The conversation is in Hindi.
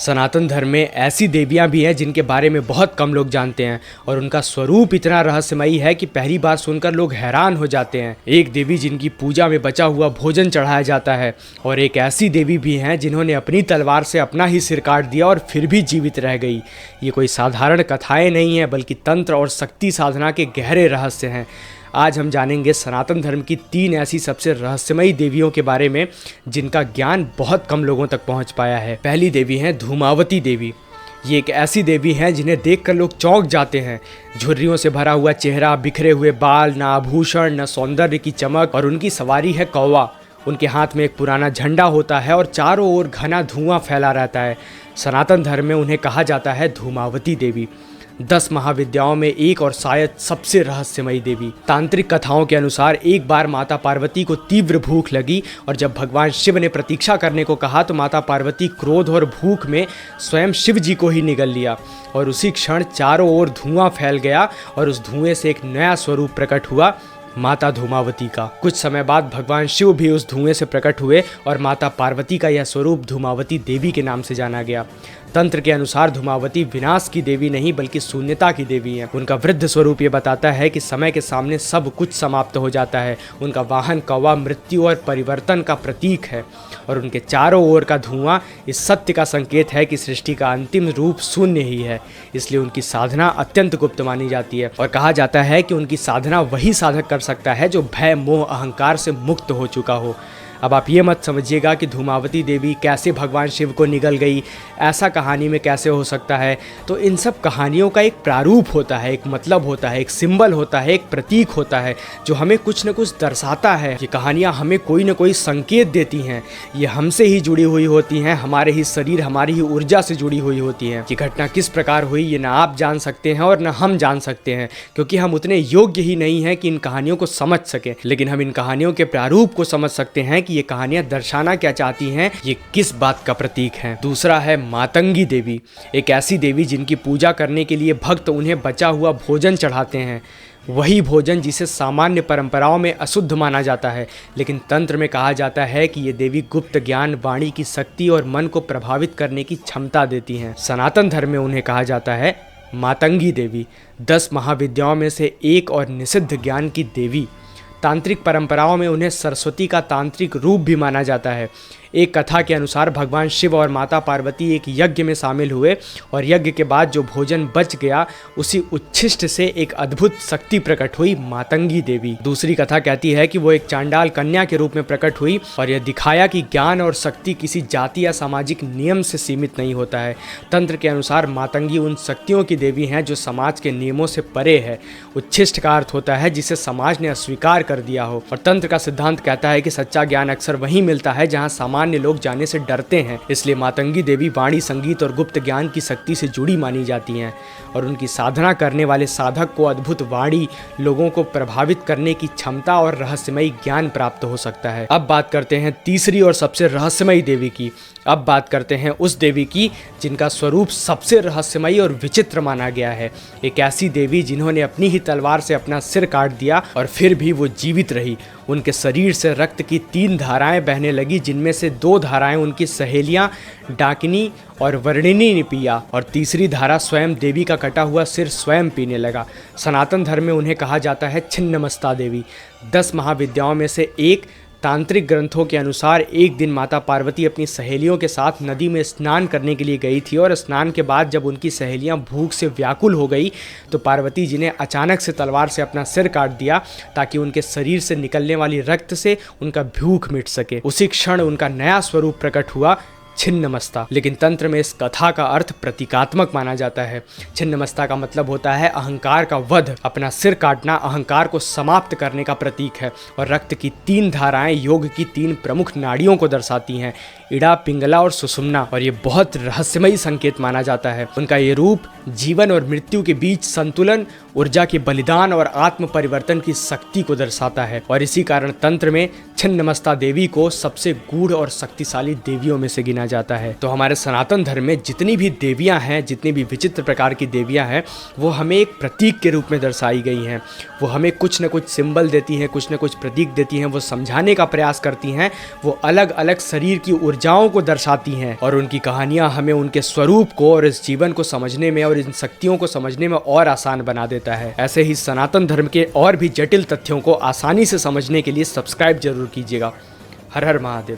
सनातन धर्म में ऐसी देवियां भी हैं जिनके बारे में बहुत कम लोग जानते हैं और उनका स्वरूप इतना रहस्यमयी है कि पहली बार सुनकर लोग हैरान हो जाते हैं। एक देवी जिनकी पूजा में बचा हुआ भोजन चढ़ाया जाता है और एक ऐसी देवी भी हैं जिन्होंने अपनी तलवार से अपना ही सिर काट दिया और फिर भी जीवित रह गई। ये कोई साधारण कथाएं नहीं हैं बल्कि तंत्र और शक्ति साधना के गहरे रहस्य हैं। आज हम जानेंगे सनातन धर्म की 3 ऐसी सबसे रहस्यमयी देवियों के बारे में जिनका ज्ञान बहुत कम लोगों तक पहुंच पाया है। पहली देवी हैं धूमावती देवी। ये एक ऐसी देवी हैं जिन्हें देखकर लोग चौंक जाते हैं। झुर्रियों से भरा हुआ चेहरा, बिखरे हुए बाल, न आभूषण न सौंदर्य की चमक, और उनकी सवारी है कौवा। उनके हाथ में एक पुराना झंडा होता है और चारों ओर घना धुआं फैला रहता है। सनातन धर्म में उन्हें कहा जाता है धूमावती देवी। 10 महाविद्याओं में एक और शायद सबसे रहस्यमयी देवी। तांत्रिक कथाओं के अनुसार एक बार माता पार्वती को तीव्र भूख लगी और जब भगवान शिव ने प्रतीक्षा करने को कहा तो माता पार्वती क्रोध और भूख में स्वयं शिव जी को ही निगल लिया और उसी क्षण चारों ओर धुआं फैल गया और उस धुएं से एक नया स्वरूप प्रकट हुआ, माता धूमावती का। कुछ समय बाद भगवान शिव भी उस धुएं से प्रकट हुए और माता पार्वती का यह स्वरूप धूमावती देवी के नाम से जाना गया। तंत्र के अनुसार धूमावती विनाश की देवी नहीं बल्कि शून्यता की देवी है। उनका वृद्ध स्वरूप ये बताता है कि समय के सामने सब कुछ समाप्त हो जाता है। उनका वाहन कौवा मृत्यु और परिवर्तन का प्रतीक है और उनके चारों ओर का धुआं इस सत्य का संकेत है कि सृष्टि का अंतिम रूप शून्य ही है। इसलिए उनकी साधना अत्यंत गुप्त मानी जाती है और कहा जाता है कि उनकी साधना वही साधक कर सकता है जो भय, मोह, अहंकार से मुक्त हो चुका हो। अब आप ये मत समझिएगा कि धूमावती देवी कैसे भगवान शिव को निगल गई, ऐसा कहानी में कैसे हो सकता है। तो इन सब कहानियों का एक प्रारूप होता है, एक मतलब होता है, एक सिंबल होता है, एक प्रतीक होता है जो हमें कुछ न कुछ दर्शाता है। ये कहानियाँ हमें कोई न कोई संकेत देती हैं। ये हमसे ही जुड़ी हुई होती हैं, हमारे ही शरीर, हमारी ही ऊर्जा से जुड़ी हुई होती हैं। ये घटना किस प्रकार हुई ये ना आप जान सकते हैं और ना हम जान सकते हैं क्योंकि हम उतने योग्य ही नहीं हैं कि इन कहानियों को समझ सकें। लेकिन हम इन कहानियों के प्रारूप को समझ सकते हैं कि ये कहानियां दर्शाना क्या चाहती हैं, ये किस बात का प्रतीक है। दूसरा है मातंगी देवी। एक ऐसी देवी जिनकी पूजा करने के लिए भक्त उन्हें बचा हुआ भोजन चढ़ाते हैं, वही भोजन जिसे सामान्य परंपराओं में अशुद्ध माना जाता है। लेकिन तंत्र में कहा जाता है कि ये देवी गुप्त ज्ञान, वाणी की शक्ति और मन को प्रभावित करने की क्षमता देती हैं। सनातन धर्म में उन्हें कहा जाता है मातंगी देवी। 10 महाविद्याओं में से एक और निषिद्ध ज्ञान की देवी। तांत्रिक परंपराओं में उन्हें सरस्वती का तांत्रिक रूप भी माना जाता है। एक कथा के अनुसार भगवान शिव और माता पार्वती एक यज्ञ में शामिल हुए और यज्ञ के बाद जो भोजन बच गया उसी उच्छिष्ट से एक अद्भुत शक्ति प्रकट हुई, मातंगी देवी। दूसरी कथा कहती है कि वो एक चांडाल कन्या के रूप में प्रकट हुई और यह दिखाया कि ज्ञान और शक्ति किसी जाति या सामाजिक नियम से सीमित नहीं होता है। तंत्र के अनुसार मातंगी उन शक्तियों की देवी हैं जो समाज के नियमों से परे है। उच्छिष्ट का अर्थ होता है जिसे समाज ने अस्वीकार कर दिया हो और तंत्र का सिद्धांत कहता है कि सच्चा ज्ञान अक्सर वहीं मिलता है जहाँ सामान्य लोग जाने से डरते हैं। इसलिए मातंगी देवी वाणी, संगीत और गुप्त ज्ञान की शक्ति से जुड़ी मानी जाती हैं और उनकी साधना करने वाले साधक को अद्भुत वाणी, लोगों को प्रभावित करने की क्षमता और रहस्यमयी ज्ञान प्राप्त हो सकता है। अब बात करते हैं तीसरी और सबसे रहस्यमयी देवी की। अब बात करते हैं उस देवी की जिनका स्वरूप सबसे रहस्यमयी और विचित्र माना गया है। एक ऐसी देवी जिन्होंने अपनी ही तलवार से अपना सिर काट दिया और फिर भी वो जीवित रही। उनके शरीर से रक्त की 3 धाराएं बहने लगी जिनमें से 2 धाराएं उनकी सहेलियां डाकिनी और वर्णिनी ने पिया और तीसरी धारा स्वयं देवी का कटा हुआ सिर स्वयं पीने लगा। सनातन धर्म में उन्हें कहा जाता है छिन्नमस्ता देवी। 10 महाविद्याओं में से एक। तांत्रिक ग्रंथों के अनुसार एक दिन माता पार्वती अपनी सहेलियों के साथ नदी में स्नान करने के लिए गई थी और स्नान के बाद जब उनकी सहेलियां भूख से व्याकुल हो गई तो पार्वती जी ने अचानक से तलवार से अपना सिर काट दिया ताकि उनके शरीर से निकलने वाली रक्त से उनका भूख मिट सके। उसी क्षण उनका नया स्वरूप प्रकट हुआ, छिन्नमस्ता। लेकिन तंत्र में इस कथा का अर्थ प्रतीकात्मक माना जाता है। छिन्नमस्ता का मतलब होता है अहंकार का वध। अपना सिर काटना अहंकार को समाप्त करने का प्रतीक है और रक्त की 3 धाराएं योग की 3 प्रमुख नाड़ियों को दर्शाती हैं, इड़ा, पिंगला और सुषुम्ना, और ये बहुत रहस्यमयी संकेत माना जाता है। उनका ये रूप जीवन और मृत्यु के बीच संतुलन, ऊर्जा के बलिदान और आत्म परिवर्तन की शक्ति को दर्शाता है और इसी कारण तंत्र में छिन्नमस्ता देवी को सबसे गूढ़ और शक्तिशाली देवियों में से गिना जाता है। तो हमारे सनातन धर्म में जितनी भी देवियां हैं, जितनी भी विचित्र प्रकार की देवियां हैं, वो हमें एक प्रतीक के रूप में दर्शाई गई हैं। वो हमें कुछ न कुछ सिंबल देती हैं, कुछ न कुछ प्रतीक देती हैं, वो समझाने का प्रयास करती हैं। वो अलग अलग शरीर की ऊर्जाओं को दर्शाती हैं और उनकी कहानियां हमें उनके स्वरूप को और इस जीवन को समझने में और इन शक्तियों को समझने में और आसान बना देता है। ऐसे ही सनातन धर्म के और भी जटिल तथ्यों को आसानी से समझने के लिए सब्सक्राइब जरूर कीजिएगा। हर हर महादेव।